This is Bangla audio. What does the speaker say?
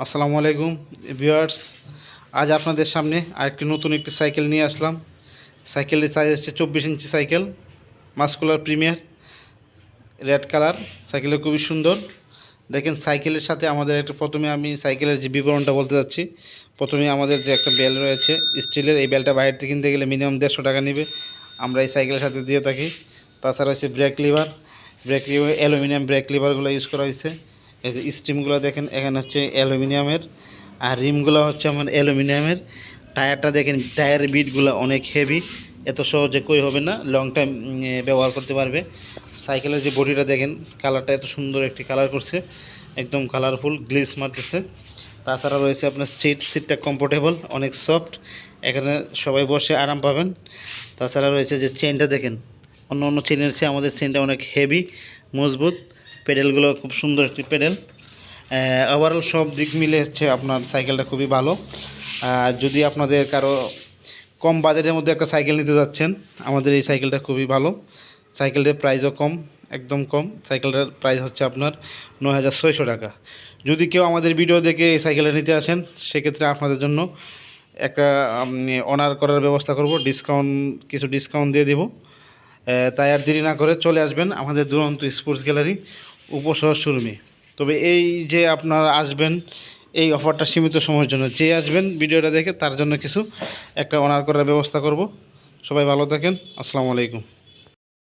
আসসালামু আলাইকুম ভিউয়ার্স। আজ আপনাদের সামনে আরেকটি নতুন একটি সাইকেল নিয়ে আসলাম। সাইকেলের সাইজ হচ্ছে 24 ইঞ্চি cycle, muscular premier, red colour. সাইকেলটা খুবই সুন্দর। দেখেন সাইকেলের সাথে আমাদের একটা, প্রথমে আমি সাইকেলের যে বিবরণটা বলতে যাচ্ছি। প্রথমে আমাদের যে একটা বেল রয়েছে স্টিলের, এই বেলটা বাইরে থেকে কিনতে গেলে মিনিমাম 150 টাকা নেবে, আমরা এই সাইকেলের সাথে দিয়ে থাকি। তাছাড়া হচ্ছে ব্রেক লিভার, অ্যালুমিনিয়াম ব্রেক লিভারগুলো ইউজ করা হয়েছে। এই যে স্টিমগুলো দেখেন, এখানে হচ্ছে অ্যালুমিনিয়ামের, আর রিমগুলো হচ্ছে আমার অ্যালুমিনিয়ামের। টায়ারটা দেখেন, টায়ারের বিটগুলো অনেক হেভি, এত সহজে কই হবে না, লং টাইম ব্যবহার করতে পারবে। সাইকেলের যে বডিটা দেখেন, কালারটা এত সুন্দর একটি কালার করছে, একদম কালারফুল, গ্লিস মারতেছে। তাছাড়া রয়েছে আপনার সিটটা কমফোর্টেবল, অনেক সফট, এখানে সবাই বসে আরাম পাবেন। তাছাড়া রয়েছে যে চেনটা দেখেন, অন্য অন্য চেনের চেয়ে আমাদের চেনটা অনেক হেভি, মজবুত। পেডেলগুলো খুব সুন্দর একটি পেডেল। ওভারঅল সব দিক মিলে হচ্ছে আপনার সাইকেলটা খুবই ভালো। যদি আপনাদের কারো কম বাজেটের মধ্যে একটা সাইকেল নিতে যাচ্ছেন, আমাদের এই সাইকেলটা খুবই ভালো। সাইকেলটার প্রাইসও কম, একদম কম। সাইকেলটার প্রাইস হচ্ছে আপনার 9600 টাকা। যদি কেউ আমাদের ভিডিও দেখে এই সাইকেলটা নিতে আসেন, সেক্ষেত্রে আপনাদের জন্য একটা অনার করার ব্যবস্থা করব, কিছু ডিসকাউন্ট দিয়ে দেব। তাই আর দেরি না করে চলে আসবেন আমাদের দুরন্ত স্পোর্টস গ্যালারি, উপশহর শোরুমে। তবে এই যে আপনারা আসবেন, এই অফারটা সীমিত সময়ের জন্য। যে আসবেন ভিডিওটা দেখে, তার জন্য কিছু একটা অনার করার ব্যবস্থা করব। সবাই ভালো থাকেন। আসসালামু আলাইকুম।